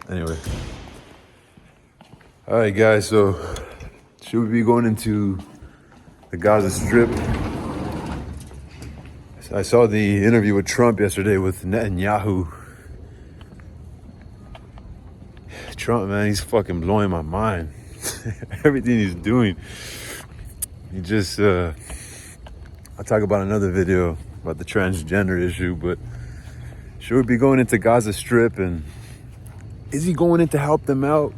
Anyway. All right, guys. So, should we be going into the Gaza Strip? I saw the interview with Trump yesterday with Netanyahu. Trump, man, he's fucking blowing my mind. Everything he's doing. He just, I'll talk about another video about the transgender issue, but should we be going into Gaza Strip, and is he going in to help them out?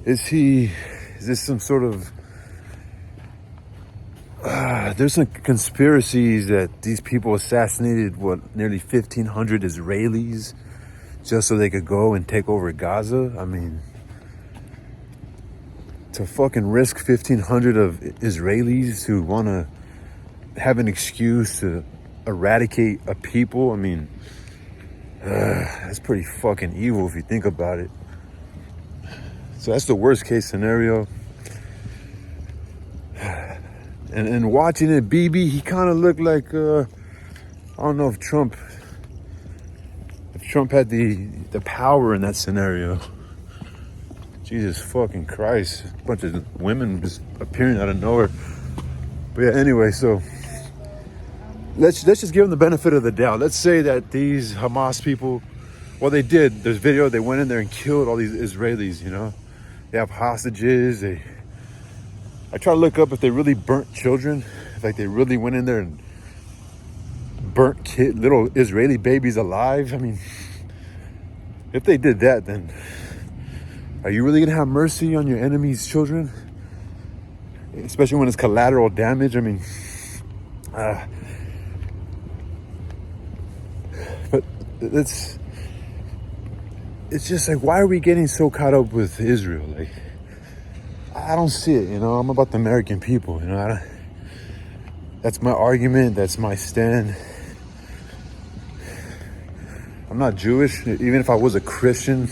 Is this some sort of, there's some conspiracies that these people assassinated, nearly 1,500 Israelis just so they could go and take over Gaza? I mean, to fucking risk 1,500 of Israelis who want to have an excuse to eradicate a people, I mean, that's pretty fucking evil if you think about it. So that's the worst case scenario. And watching it, BB, he kind of looked like, I don't know if Trump had the power in that scenario. Jesus fucking Christ. A bunch of women just appearing out of nowhere. But yeah, anyway, so let's just give them the benefit of the doubt. Let's say that these Hamas people, well, they did. There's video, they went in there and killed all these Israelis, you know. They have hostages. I try to look up if they really burnt children, if like they really went in there and burnt little Israeli babies alive. I mean, if they did that, then are you really gonna have mercy on your enemy's children? Especially when it's collateral damage. I mean, but it's just like, why are we getting so caught up with Israel? Like, I don't see it, you know. I'm about the American people, you know. That's my argument. That's my stand. I'm not Jewish. Even if I was a Christian,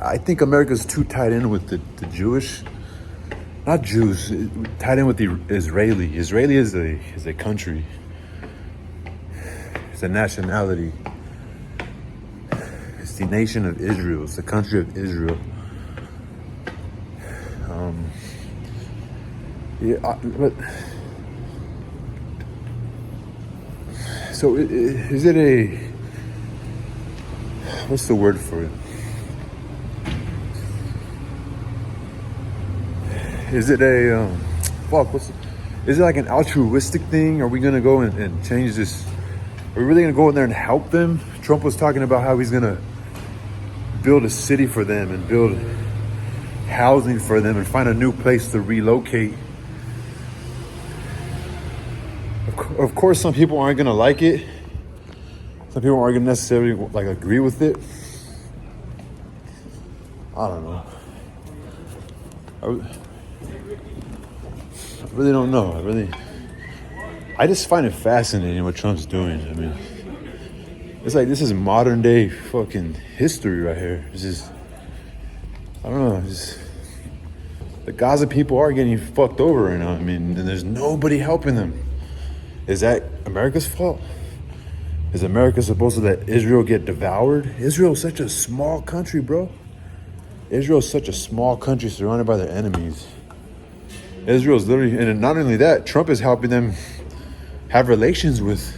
I think America's too tied in with the Jewish, not Jews, tied in with the Israeli. Israeli is a country. It's a nationality. It's the nation of Israel. It's the country of Israel. But so is it what's the word for it? Is it is it like an altruistic thing? Are we gonna go and change this? Are we really gonna go in there and help them? Trump was talking about how he's gonna build a city for them and build housing for them and find a new place to relocate. Of course, some people aren't gonna like it. Some people aren't gonna necessarily like agree with it. I don't know. I really don't know. I just find it fascinating what Trump's doing. I mean, it's like this is modern day fucking history right here. It's just, I don't know. The Gaza people are getting fucked over right now. I mean, and there's nobody helping them. Is that America's fault? Is America supposed to let Israel get devoured? Israel's such a small country, bro. Israel's such a small country surrounded by their enemies. Israel's literally, and not only that, Trump is helping them have relations with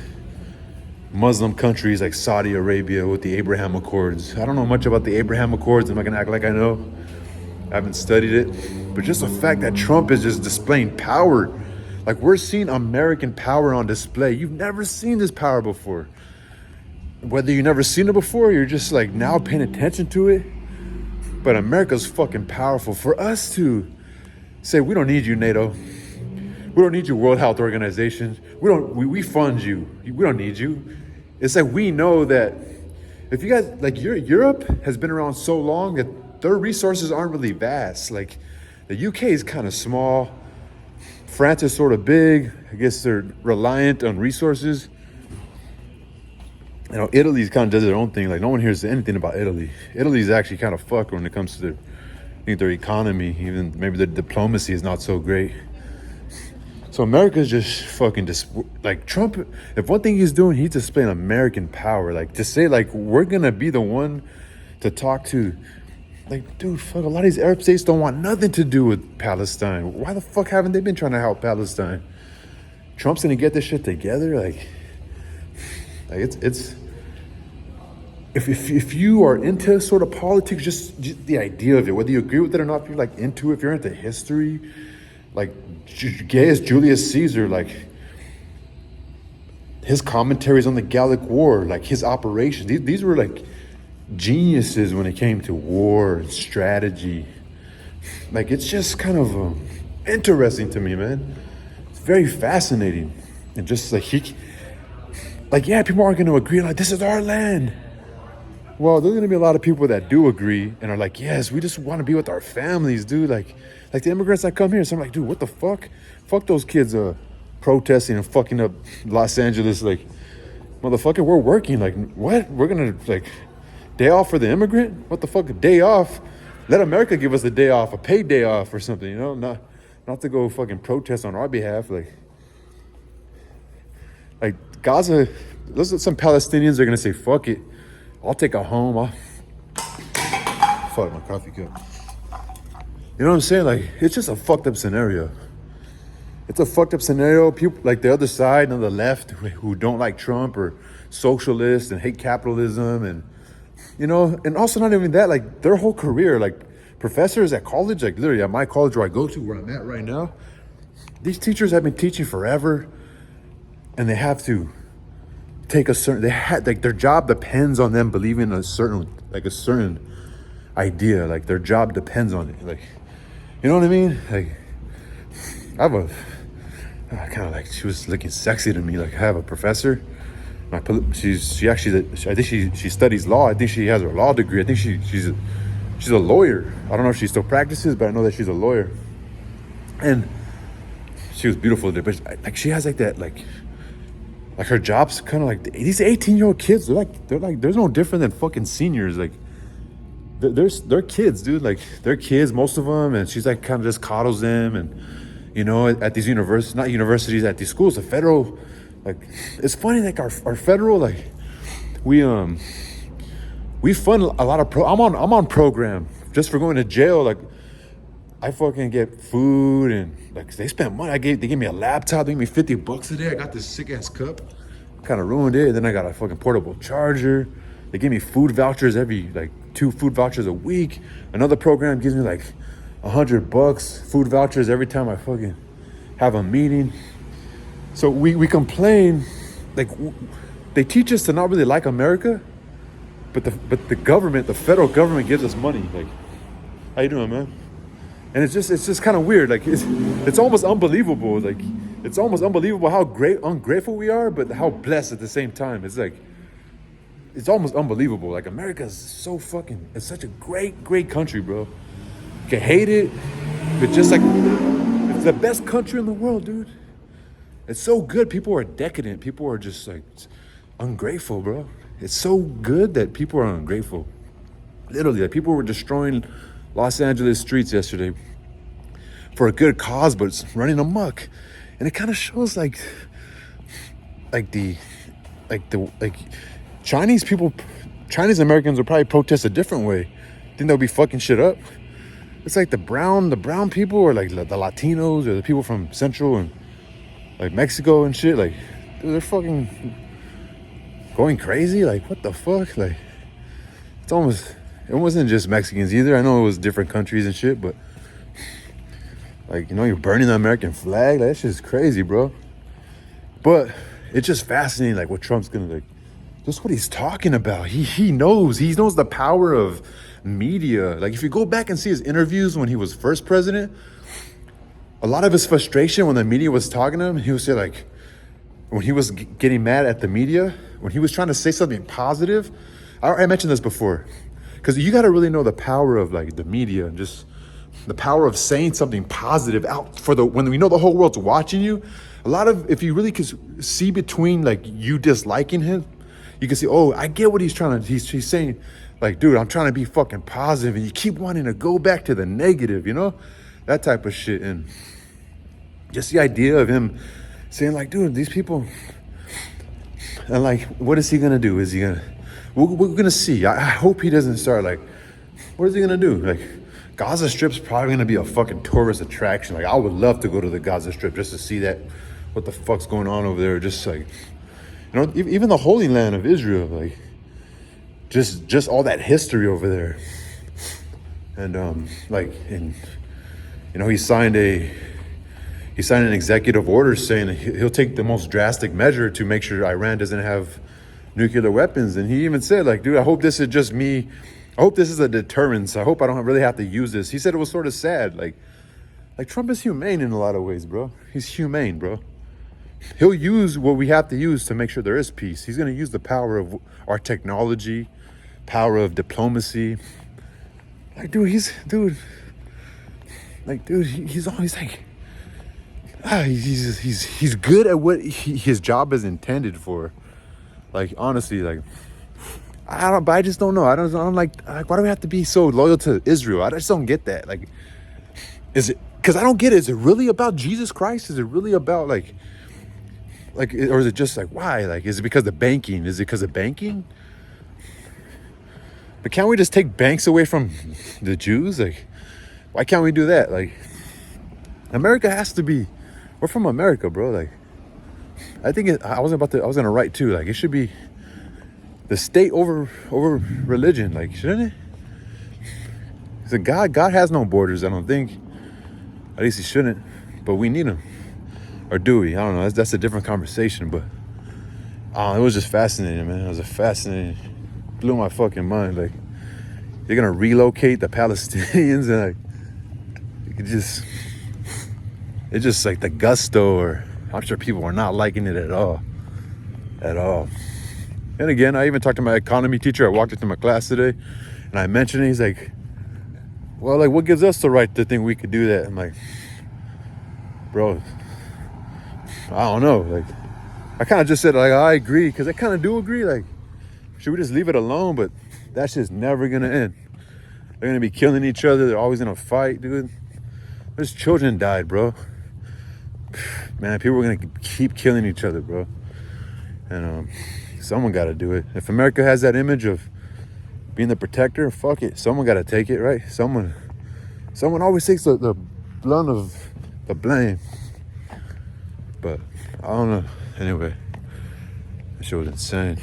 Muslim countries like Saudi Arabia with the Abraham Accords. I don't know much about the Abraham Accords. I'm not gonna act like I know. I haven't studied it. But just the fact that Trump is just displaying power. Like, we're seeing American power on display. You've never seen this power before. Whether you've never seen it before, you're just like now paying attention to it. But America's fucking powerful. For us to say, we don't need you, NATO. We don't need you, World Health Organization. We fund you. We don't need you. It's like, we know that if you guys, like, Europe has been around so long that their resources aren't really vast. Like, the UK is kind of small. France is sort of big. I guess they're reliant on resources. You know, Italy's kind of does their own thing. Like, no one hears anything about Italy. Italy's actually kind of fucked when it comes to their economy. Even maybe their diplomacy is not so great. So So America's just fucking just like Trump. If one thing he's doing, he's displaying American power. Like to say like we're gonna be the one to talk to. Like, dude, fuck, a lot of these Arab states don't want nothing to do with Palestine. Why the fuck haven't they been trying to help Palestine? Trump's gonna get this shit together. Like it's if you are into sort of politics, just the idea of it, whether you agree with it or not, if you're like into it, if you're into history, like Gaius Julius Caesar, like his commentaries on the Gallic War, like his operations, these were like geniuses when it came to war and strategy. Like it's just kind of interesting to me, man. It's very fascinating, and just like yeah, people aren't going to agree. Like this is our land. Well, there's going to be a lot of people that do agree and are like, yes, we just want to be with our families, dude. Like the immigrants that come here. So I'm like, dude, what the fuck? Fuck those kids protesting and fucking up Los Angeles. Like, motherfucker, we're working. Like, what? We're going to, like, day off for the immigrant? What the fuck? A day off? Let America give us a day off, a paid day off or something, you know? Not to go fucking protest on our behalf. Like Gaza, some Palestinians are going to say, fuck it. I'll take a home. Fuck my coffee cup. You know what I'm saying? Like, it's just a fucked up scenario. It's a fucked up scenario. People like the other side and the left who don't like Trump or socialists and hate capitalism and, you know, and also not even that, like their whole career, like professors at college, like literally at my college where I go to, where I'm at right now, these teachers have been teaching forever and they have to take like their job depends on them believing a certain idea. Like their job depends on it. Like, you know what I mean? Like I kind of like, she was looking sexy to me. Like I have a professor. I think she studies law. I think she has her law degree. I think she's a lawyer. I don't know if she still practices, but I know that she's a lawyer. And she was beautiful today, but like she has like that like her job's kind of like these 18-year-old kids. They're like there's no different than fucking seniors. Like they're kids, dude. Like they're kids, most of them. And she's like kind of just coddles them. And you know, at these at these schools, the federal, like it's funny. Like our federal, like we fund a lot of I'm on program just for going to jail. Like I fucking get food and like they spend money. They gave me a laptop. They gave me $50 a day. I got this sick ass cup. Kind of ruined it. Then I got a fucking portable charger. They give me food vouchers like 2 food vouchers a week. Another program gives me like $100 food vouchers every time I fucking have a meeting. So we complain, like they teach us to not really like America, but the government, the federal government gives us money. Like, how you doing, man? And it's just kind of weird. Like it's almost unbelievable. Like it's almost unbelievable how ungrateful we are, but how blessed at the same time. It's like it's almost unbelievable. Like America is it's such a great country, bro. You can hate it, but just like it's the best country in the world, dude. It's so good. People are decadent. People are just like ungrateful, bro. It's so good that people are ungrateful. Literally, like people were destroying Los Angeles streets yesterday for a good cause, but it's running amok. And it kind of shows like Chinese Americans will probably protest a different way. Think they'll be fucking shit up. It's like the brown people, or like the Latinos, or the people from Central and like Mexico and shit. Like they're fucking going crazy. Like what the fuck? Like it wasn't just Mexicans either. I know it was different countries and shit, but like, you know, you're burning the American flag. Like, that's just crazy, bro. But it's just fascinating, like what Trump's gonna like, just what he's talking about. He knows the power of media. Like if you go back and see his interviews when he was first president, a lot of his frustration when the media was talking to him, he would say like, when he was getting mad at the media, when he was trying to say something positive. I mentioned this before, because you got to really know the power of like the media and just the power of saying something positive out when we know the whole world's watching you. If you really could see between like you disliking him, you can see, oh, I get what he's saying. Like, dude, I'm trying to be fucking positive, and you keep wanting to go back to the negative, you know, that type of shit. And Just the idea of him saying like, dude, these people, and like, what is he gonna do? Is he gonna? We're gonna see. I hope he doesn't start like, what is he gonna do? Like, Gaza Strip's probably gonna be a fucking tourist attraction. Like, I would love to go to the Gaza Strip just to see that, what the fuck's going on over there. Just like, you know, even the Holy Land of Israel, like, just all that history over there. And like, and you know, he signed an executive order saying he'll take the most drastic measure to make sure Iran doesn't have nuclear weapons. And he even said, like, dude, I hope this is just me. I hope this is a deterrence. I hope I don't really have to use this. He said it was sort of sad. Like Trump is humane in a lot of ways, bro. He's humane, bro. He'll use what we have to use to make sure there is peace. He's going to use the power of our technology, power of diplomacy. Like, dude, he's always like, he's good at what his job is intended for. Like, honestly, like, I just don't know. I'm like, why do we have to be so loyal to Israel? I just don't get that. Like, is it, because I don't get it. Is it really about Jesus Christ? Is it really about like, or is it just like, why? Like, is it because of banking? Is it because of banking? But can't we just take banks away from the Jews? Like, why can't we do that? Like, America has to be, we're from America, bro. Like, I think I was gonna write too. Like, it should be the state over religion. Like, shouldn't it? So God has no borders. I don't think. At least he shouldn't. But we need him, or do we? I don't know. That's a different conversation. But it was just fascinating, man. It was fascinating. Blew my fucking mind. Like, they're gonna relocate the Palestinians, and like, it's just like the gusto, or I'm sure people are not liking it at all. And again, I even talked to my economy teacher. I walked into my class today, and I mentioned it. He's like, well, like, what gives us the right to think we could do that? I'm like, bro, I don't know. Like, I kind of just said, like, I agree, because I kind of do agree. Like, should we just leave it alone? But that's just never gonna end. They're gonna be killing each other. They're always gonna fight, dude. There's children died, bro. Man, people are gonna keep killing each other, bro. And someone got to do it. If America has that image of being the protector, fuck it. Someone got to take it, right? Someone always takes the blunt of the blame. But I don't know. Anyway, that shit was insane.